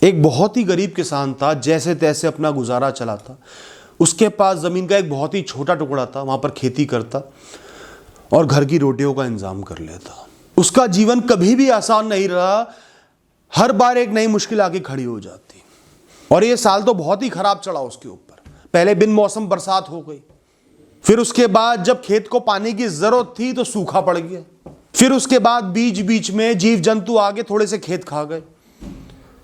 एक बहुत ही गरीब किसान था, जैसे तैसे अपना गुजारा चलाता। उसके पास ज़मीन का एक बहुत ही छोटा टुकड़ा था, वहाँ पर खेती करता और घर की रोटियों का इंतज़ाम कर लेता। उसका जीवन कभी भी आसान नहीं रहा, हर बार एक नई मुश्किल आके खड़ी हो जाती। और ये साल तो बहुत ही खराब चढ़ा उसके ऊपर। पहले बिन मौसम बरसात हो गई, फिर उसके बाद जब खेत को पानी की ज़रूरत थी तो सूखा पड़ गया, फिर उसके बाद बीच बीच में जीव जंतु आगे थोड़े से खेत खा गए,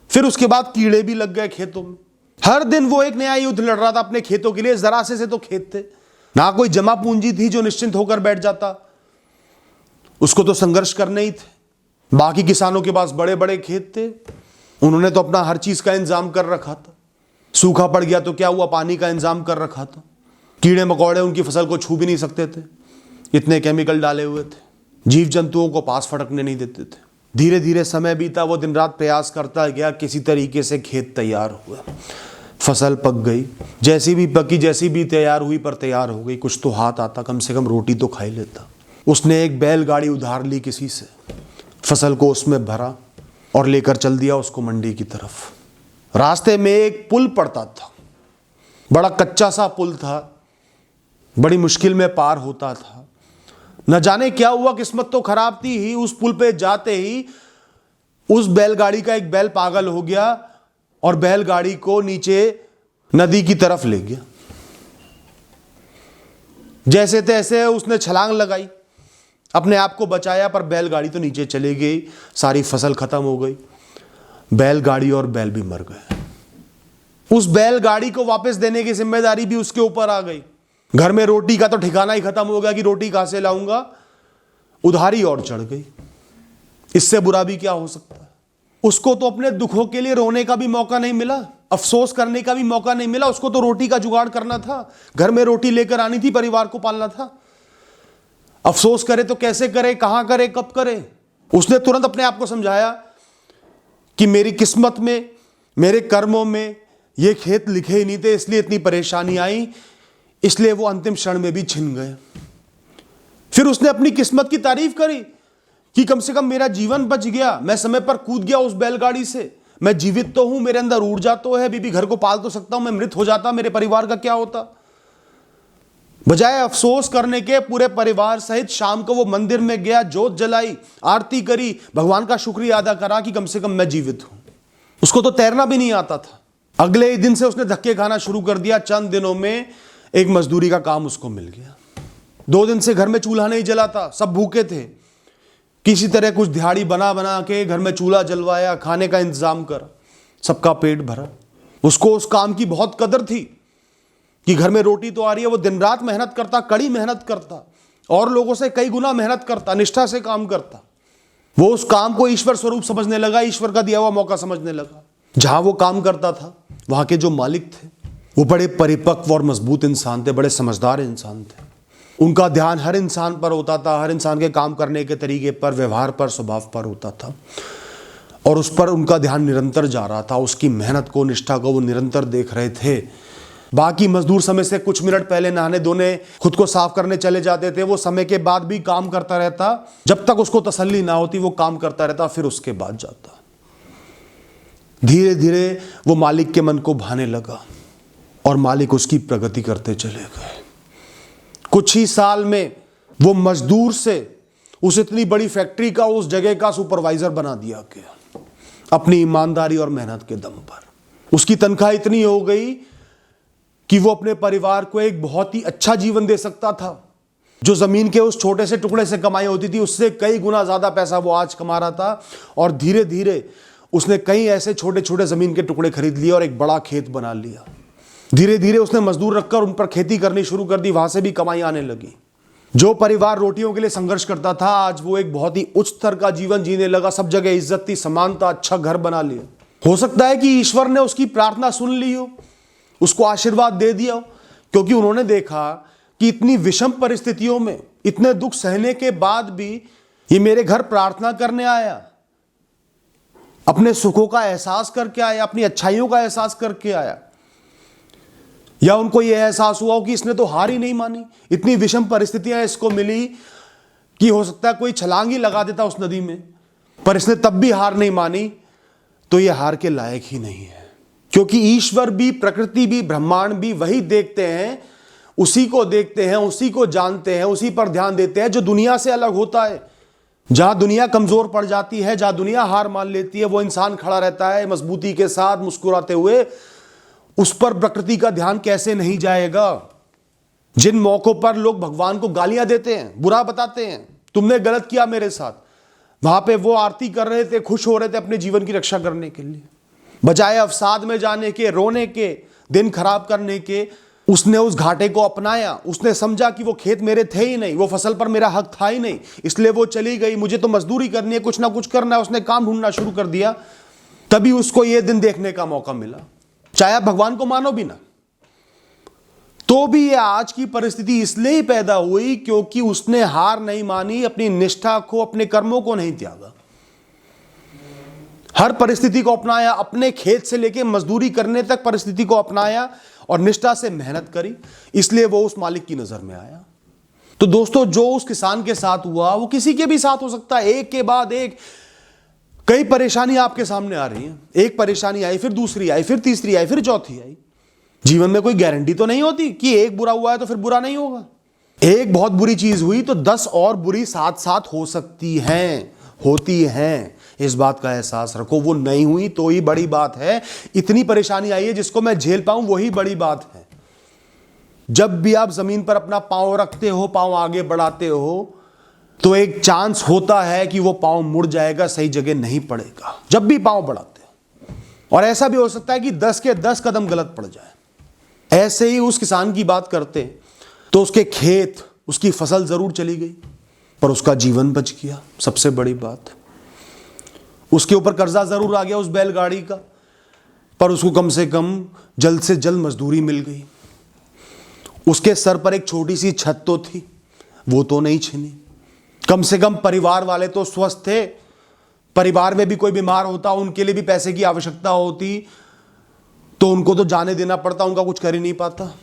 फिर उसके बाद कीड़े भी लग गए खेतों में। हर दिन वो एक नया युद्ध लड़ रहा था अपने खेतों के लिए। जरा से तो खेत थे, ना कोई जमा पूंजी थी जो निश्चिंत होकर बैठ जाता। उसको तो संघर्ष करने ही थे। बाकी किसानों के पास बड़े बड़े खेत थे, उन्होंने तो अपना हर चीज का इंतजाम कर रखा था। सूखा पड़ गया तो क्या हुआ, पानी का इंतजाम कर रखा था। कीड़े मकोड़े उनकी फसल को छू भी नहीं सकते थे, इतने केमिकल डाले हुए थे। जीव जंतुओं को पास फटकने नहीं देते थे। धीरे धीरे समय बीता, वो दिन रात प्रयास करता गया। किसी तरीके से खेत तैयार हुआ, फसल पक गई। जैसी भी पकी, जैसी भी तैयार हुई, पर तैयार हो गई। कुछ तो हाथ आता, कम से कम रोटी तो खाई लेता। उसने एक बैलगाड़ी उधार ली किसी से, फसल को उसमें भरा और लेकर चल दिया उसको मंडी की तरफ। रास्ते में एक पुल पड़ता था, बड़ा कच्चा सा पुल था, बड़ी मुश्किल में पार होता था। न जाने क्या हुआ, किस्मत तो खराब थी ही। उस पुल पे जाते ही उस बैलगाड़ी का एक बैल पागल हो गया और बैलगाड़ी को नीचे नदी की तरफ ले गया। जैसे तैसे उसने छलांग लगाई, अपने आप को बचाया, पर बैलगाड़ी तो नीचे चली गई। सारी फसल खत्म हो गई, बैलगाड़ी और बैल भी मर गए। उस बैलगाड़ी को वापस देने की जिम्मेदारी भी उसके ऊपर आ गई। घर में रोटी का तो ठिकाना ही खत्म हो गया कि रोटी कहां से लाऊंगा, उधारी और चढ़ गई। इससे बुरा भी क्या हो सकता है। उसको तो अपने दुखों के लिए रोने का भी मौका नहीं मिला, अफसोस करने का भी मौका नहीं मिला। उसको तो रोटी का जुगाड़ करना था, घर में रोटी लेकर आनी थी, परिवार को पालना था। अफसोस करे तो कैसे करे, कहां करे, कब करे। उसने तुरंत अपने आप को समझाया कि मेरी किस्मत में, मेरे कर्मों में ये खेत लिखे ही नहीं थे, इसलिए इतनी परेशानी आई, इसलिए वो अंतिम क्षण में भी छिन गए। फिर उसने अपनी किस्मत की तारीफ करी कि कम से कम मेरा जीवन बच गया, मैं समय पर कूद गया उस बैलगाड़ी से, मैं जीवित तो हूं, मेरे अंदर ऊर्जा तो है, बीबी घर को पाल तो सकता हूं। मैं मृत हो जाता, मेरे परिवार का क्या होता। बजाय अफसोस करने के, पूरे परिवार सहित शाम को वो मंदिर में गया, जोत जलाई, आरती करी, भगवान का शुक्रिया अदा करा कि कम से कम मैं जीवित हूं। उसको तो तैरना भी नहीं आता था। अगले ही दिन से उसने धक्के खाना शुरू कर दिया। चंद दिनों में एक मजदूरी का काम उसको मिल गया। 2 दिन से घर में चूल्हा नहीं जला था, सब भूखे थे। किसी तरह कुछ दिहाड़ी बना बना के घर में चूल्हा जलवाया, खाने का इंतजाम करा, सबका पेट भरा। उसको उस काम की बहुत कदर थी कि घर में रोटी तो आ रही है। वो दिन रात मेहनत करता, कड़ी मेहनत करता, और लोगों से कई गुना मेहनत करता, निष्ठा से काम करता। वो उस काम को ईश्वर स्वरूप समझने लगा, ईश्वर का दिया हुआ मौका समझने लगा। जहां वो काम करता था, वहां के जो मालिक थे वो बड़े परिपक्व और मजबूत इंसान थे, बड़े समझदार इंसान थे। उनका ध्यान हर इंसान पर होता था, हर इंसान के काम करने के तरीके पर, व्यवहार पर, स्वभाव पर होता था, और उस पर उनका ध्यान निरंतर जा रहा था। उसकी मेहनत को, निष्ठा को वो निरंतर देख रहे थे। बाकी मजदूर समय से कुछ मिनट पहले नहाने धोने, खुद को साफ करने चले जाते थे। वो समय के बाद भी काम करता रहता, जब तक उसको तसल्ली ना होती वो काम करता रहता, फिर उसके बाद जाता। धीरे धीरे वो मालिक के मन को भाने लगा और मालिक उसकी प्रगति करते चले गए। कुछ ही साल में वो मजदूर से उस इतनी बड़ी फैक्ट्री का, उस जगह का सुपरवाइजर बना दिया गया, अपनी ईमानदारी और मेहनत के दम पर। उसकी तनख्वाह इतनी हो गई कि वो अपने परिवार को एक बहुत ही अच्छा जीवन दे सकता था। जो जमीन के उस छोटे से टुकड़े से कमाई होती थी, उससे कई गुना ज्यादा पैसा वो आज कमा रहा था। और धीरे धीरे उसने कई ऐसे छोटे छोटे जमीन के टुकड़े खरीद लिए और एक बड़ा खेत बना लिया। धीरे धीरे उसने मजदूर रखकर उन पर खेती करनी शुरू कर दी, वहां से भी कमाई आने लगी। जो परिवार रोटियों के लिए संघर्ष करता था, आज वो एक बहुत ही उच्च स्तर का जीवन जीने लगा। सब जगह इज्जत थी, समानता, अच्छा घर बना लिया। हो सकता है कि ईश्वर ने उसकी प्रार्थना सुन ली हो, उसको आशीर्वाद दे दिया हो, क्योंकि उन्होंने देखा कि इतनी विषम परिस्थितियों में, इतने दुख सहने के बाद भी ये मेरे घर प्रार्थना करने आया, अपने सुखों का एहसास करके आया, अपनी अच्छाइयों का एहसास करके आया। या उनको यह एहसास हुआ कि इसने तो हार ही नहीं मानी। इतनी विषम परिस्थितियां इसको मिली कि हो सकता है कोई छलांग ही लगा देता उस नदी में, पर इसने तब भी हार नहीं मानी। तो ये हार के लायक ही नहीं है। क्योंकि ईश्वर भी, प्रकृति भी, ब्रह्मांड भी वही देखते हैं, उसी को देखते हैं, उसी को जानते हैं, उसी पर ध्यान देते हैं जो दुनिया से अलग होता है। जहां दुनिया कमजोर पड़ जाती है, जहां दुनिया हार मान लेती है, वो इंसान खड़ा रहता है मजबूती के साथ, मुस्कुराते हुए। उस पर प्रकृति का ध्यान कैसे नहीं जाएगा। जिन मौकों पर लोग भगवान को गालियां देते हैं, बुरा बताते हैं, तुमने गलत किया मेरे साथ, वहां पे वो आरती कर रहे थे, खुश हो रहे थे अपने जीवन की रक्षा करने के लिए। बजाय अवसाद में जाने के, रोने के, दिन खराब करने के, उसने उस घाटे को अपनाया। उसने समझा कि वो खेत मेरे थे ही नहीं, वो फसल पर मेरा हक था ही नहीं, इसलिए वो चली गई, मुझे तो मजदूरी करनी है, कुछ ना कुछ करना है। उसने काम ढूंढना शुरू कर दिया, तभी उसको ये दिन देखने का मौका मिला। चाहे आप भगवान को मानो भी ना, तो भी ये आज की परिस्थिति इसलिए ही पैदा हुई क्योंकि उसने हार नहीं मानी, अपनी निष्ठा को, अपने कर्मों को नहीं त्यागा, हर परिस्थिति को अपनाया, अपने खेत से लेकर मजदूरी करने तक परिस्थिति को अपनाया और निष्ठा से मेहनत करी, इसलिए वो उस मालिक की नजर में आया। तो दोस्तों, जो उस किसान के साथ हुआ वो किसी के भी साथ हो सकता है। एक के बाद एक कई परेशानी आपके सामने आ रही हैं। एक परेशानी आई, फिर दूसरी आई, फिर तीसरी आई, फिर चौथी आई। जीवन में कोई गारंटी तो नहीं होती कि एक बुरा हुआ है तो फिर बुरा नहीं होगा। एक बहुत बुरी चीज हुई तो 10 और बुरी साथ साथ हो सकती हैं, होती हैं। इस बात का एहसास रखो। वो नहीं हुई तो ही बड़ी बात है। इतनी परेशानी आई है जिसको मैं झेल पाऊं वही बड़ी बात है। जब भी आप जमीन पर अपना पांव रखते हो, पांव आगे बढ़ाते हो, तो एक चांस होता है कि वो पांव मुड़ जाएगा, सही जगह नहीं पड़ेगा जब भी पांव बढ़ाते हो। और ऐसा भी हो सकता है कि 10 के 10 कदम गलत पड़ जाए। ऐसे ही उस किसान की बात करते तो उसके खेत, उसकी फसल जरूर चली गई, पर उसका जीवन बच गया। सबसे बड़ी बात, उसके ऊपर कर्जा जरूर आ गया उस बैलगाड़ी का, पर उसको कम से कम जल्द से जल्द मजदूरी मिल गई। उसके सर पर एक छोटी सी छत तो थी, वो तो नहीं छिनी। कम से कम परिवार वाले तो स्वस्थ थे। परिवार में भी कोई बीमार होता, उनके लिए भी पैसे की आवश्यकता होती, तो उनको तो जाने देना पड़ता, उनका कुछ कर ही नहीं पाता।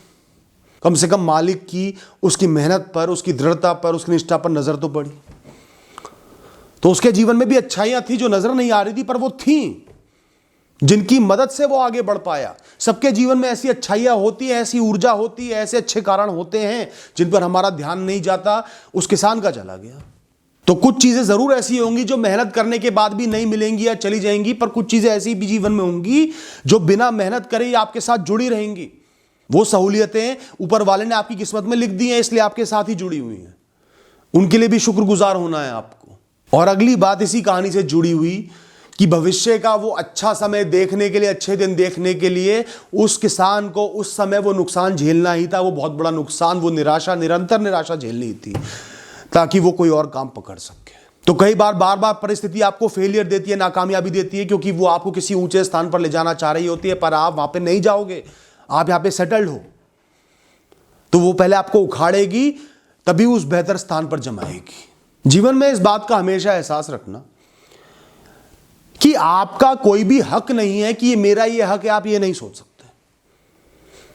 कम से कम मालिक की, उसकी मेहनत पर, उसकी दृढ़ता पर, उसकी निष्ठा पर नजर तो पड़ी। तो उसके जीवन में भी अच्छाइयां थी जो नजर नहीं आ रही थी, पर वो थी जिनकी मदद से वो आगे बढ़ पाया। सबके जीवन में ऐसी अच्छाइयां होती है, ऐसी ऊर्जा होती है, ऐसे अच्छे कारण होते हैं जिन पर हमारा ध्यान नहीं जाता। उस किसान का चला गया। तो कुछ चीजें जरूर ऐसी होंगी जो मेहनत करने के बाद भी नहीं मिलेंगी या चली जाएंगी, पर कुछ चीजें ऐसी भी जीवन में होंगी जो बिना मेहनत करे ही आपके साथ जुड़ी रहेंगी। वो सहूलियतें ऊपर वाले ने आपकी किस्मत में लिख दी हैं, इसलिए आपके साथ ही जुड़ी हुई हैं। उनके लिए भी शुक्रगुजार होना है आपको। और अगली बात इसी कहानी से जुड़ी हुई कि भविष्य का वो अच्छा समय देखने के लिए, अच्छे दिन देखने के लिए उस किसान को उस समय वो नुकसान झेलना ही था। वो बहुत बड़ा नुकसान, वो निराशा, निरंतर निराशा झेलनी थी ताकि वो कोई और काम पकड़ सके। तो कई बार बार बार परिस्थिति आपको फेलियर देती है, नाकामयाबी देती है, क्योंकि वो आपको किसी ऊंचे स्थान पर ले जाना चाह रही होती है, पर आप वहां पे नहीं जाओगे। आप यहां पे सेटल्ड हो, तो वो पहले आपको उखाड़ेगी, तभी उस बेहतर स्थान पर जमाएगी। जीवन में इस बात का हमेशा एहसास रखना कि आपका कोई भी हक नहीं है कि ये मेरा ये हक है। आप ये नहीं सोच सकते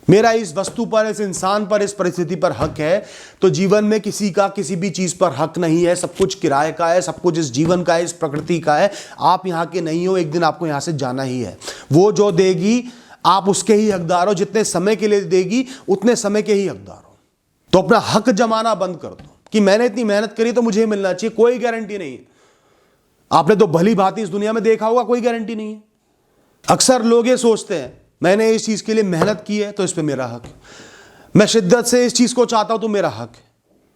मेरा इस वस्तु पर, इस इंसान पर, इस परिस्थिति पर हक है। तो जीवन में किसी का किसी भी चीज पर हक नहीं है। सब कुछ किराए का है, सब कुछ इस जीवन का है, इस प्रकृति का है। आप यहां के नहीं हो, एक दिन आपको यहां से जाना ही है। वो जो देगी आप उसके ही हकदार हो। जितने समय के लिए देगी उतने समय के ही हकदार हो। तो अपना हक जमाना बंद कर दो कि मैंने इतनी मेहनत करी तो मुझे मिलना चाहिए। कोई गारंटी नहीं है। आपने तो भली भांति इस दुनिया में देखा होगा, कोई गारंटी नहीं है। अक्सर लोग ये सोचते हैं मैंने इस चीज के लिए मेहनत की है तो इस पे मेरा हक है, मैं शिद्दत से इस चीज को चाहता हूं तो मेरा हक है,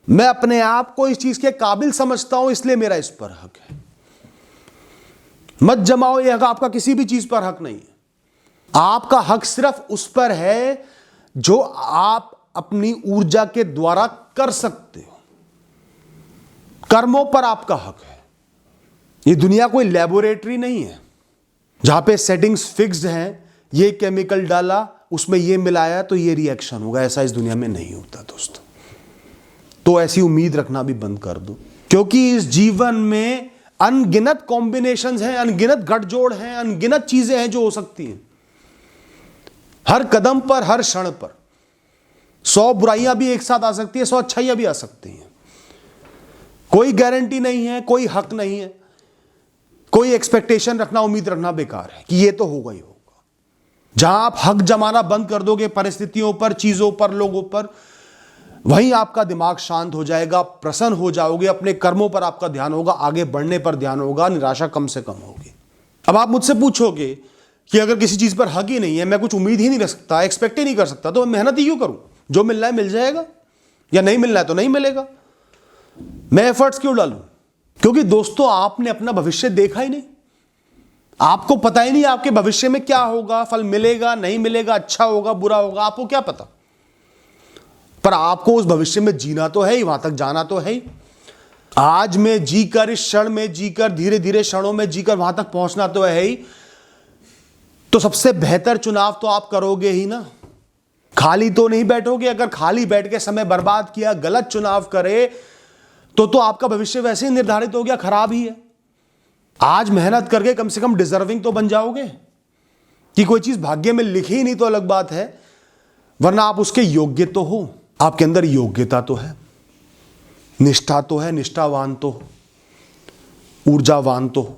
मैं अपने आप को इस चीज के काबिल समझता हूं इसलिए मेरा इस पर हक है। मत जमाओ ये हक, आपका किसी भी चीज पर हक नहीं है। आपका हक सिर्फ उस पर है जो आप अपनी ऊर्जा के द्वारा कर सकते हो। कर्मों पर आपका हक है। ये दुनिया कोई लैबोरेटरी नहीं है जहां पे सेटिंग्स फिक्स्ड हैं, ये केमिकल डाला, उसमें ये मिलाया तो ये रिएक्शन होगा। ऐसा इस दुनिया में नहीं होता दोस्तों। तो ऐसी उम्मीद रखना भी बंद कर दो, क्योंकि इस जीवन में अनगिनत कॉम्बिनेशंस हैं, अनगिनत गठजोड़ हैं, अनगिनत चीजें हैं जो हो सकती हैं। हर कदम पर, हर क्षण पर 100 बुराइयां भी एक साथ आ सकती है, 100 अच्छाइयां भी आ सकती हैं। कोई गारंटी नहीं है, कोई हक नहीं है कोई एक्सपेक्टेशन रखना, उम्मीद रखना बेकार है कि ये तो होगा ही होगा। जहां आप हक जमाना बंद कर दोगे परिस्थितियों पर, चीजों पर, लोगों पर, वहीं आपका दिमाग शांत हो जाएगा, प्रसन्न हो जाओगे, अपने कर्मों पर आपका ध्यान होगा, आगे बढ़ने पर ध्यान होगा, निराशा कम से कम होगी। अब आप मुझसे पूछोगे कि अगर किसी चीज पर हक ही नहीं है, मैं कुछ उम्मीद ही नहीं रख सकता, एक्सपेक्ट ही नहीं कर सकता, तो मैं मेहनत ही क्यों करूं? जो मिल रहा है मिल जाएगा, या नहीं मिल रहा है तो नहीं मिलेगा। मैं एफर्ट्स क्यों डालूं? क्योंकि दोस्तों आपने अपना भविष्य देखा ही नहीं, आपको पता ही नहीं आपके भविष्य में क्या होगा, फल मिलेगा नहीं मिलेगा, अच्छा होगा बुरा होगा, आपको क्या पता। पर आपको उस भविष्य में जीना तो है ही, वहां तक जाना तो है ही। आज में जीकर, इस क्षण में जीकर, धीरे धीरे क्षणों में जीकर वहां तक पहुंचना तो है ही। तो सबसे बेहतर चुनाव तो आप करोगे ही ना, खाली तो नहीं बैठोगे। अगर खाली बैठ के समय बर्बाद किया, गलत चुनाव करे, तो आपका भविष्य वैसे ही निर्धारित हो गया, खराब ही है। आज मेहनत करके कम से कम डिजर्विंग तो बन जाओगे। कि कोई चीज भाग्य में लिखी ही नहीं तो अलग बात है, वरना आप उसके योग्य तो हो, आपके अंदर योग्यता तो है, निष्ठा तो है, निष्ठावान तो हो, ऊर्जावान तो हो,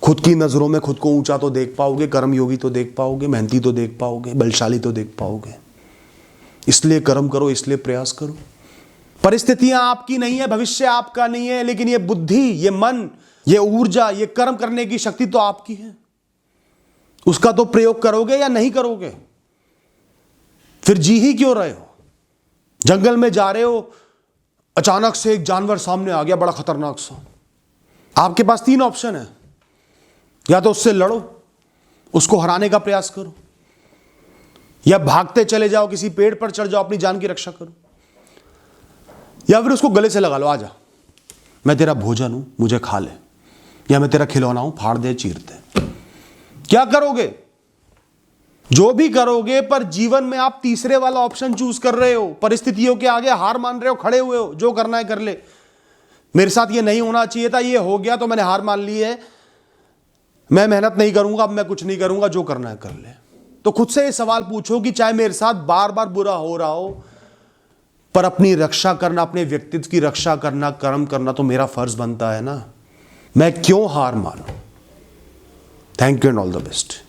खुद की नजरों में खुद को ऊंचा तो देख पाओगे, कर्मयोगी तो देख पाओगे, मेहनती तो देख पाओगे, बलशाली तो देख पाओगे। इसलिए कर्म करो, इसलिए प्रयास करो। परिस्थितियां आपकी नहीं है, भविष्य आपका नहीं है, लेकिन ये बुद्धि, ये मन, ये ऊर्जा, ये कर्म करने की शक्ति तो आपकी है। उसका तो प्रयोग करोगे या नहीं करोगे? फिर जी ही क्यों रहे हो? जंगल में जा रहे हो, अचानक से एक जानवर सामने आ गया, बड़ा खतरनाक सा। आपके पास 3 ऑप्शन है, या तो उससे लड़ो, उसको हराने का प्रयास करो, या भागते चले जाओ, किसी पेड़ पर चढ़ जाओ, अपनी जान की रक्षा करो, या फिर उसको गले से लगा लो, आजा मैं तेरा भोजन हूं, मुझे खा ले, या मैं तेरा खिलौना हूं, फाड़ दे, चीर दे। क्या करोगे? जो भी करोगे, पर जीवन में आप तीसरे वाला ऑप्शन चूज कर रहे हो। परिस्थितियों के आगे हार मान रहे हो, खड़े हुए हो, जो करना है कर ले, मेरे साथ ये नहीं होना चाहिए था, ये हो गया तो मैंने हार मान ली है, मैं मेहनत नहीं करूंगा, अब मैं कुछ नहीं करूंगा, जो करना है कर ले। तो खुद से ये सवाल पूछो कि चाहे मेरे साथ बार बार बुरा हो रहा हो, पर अपनी रक्षा करना, अपने व्यक्तित्व की रक्षा करना, कर्म करना तो मेरा फर्ज बनता है ना। मैं क्यों हार मानूं? Thank you and all the best.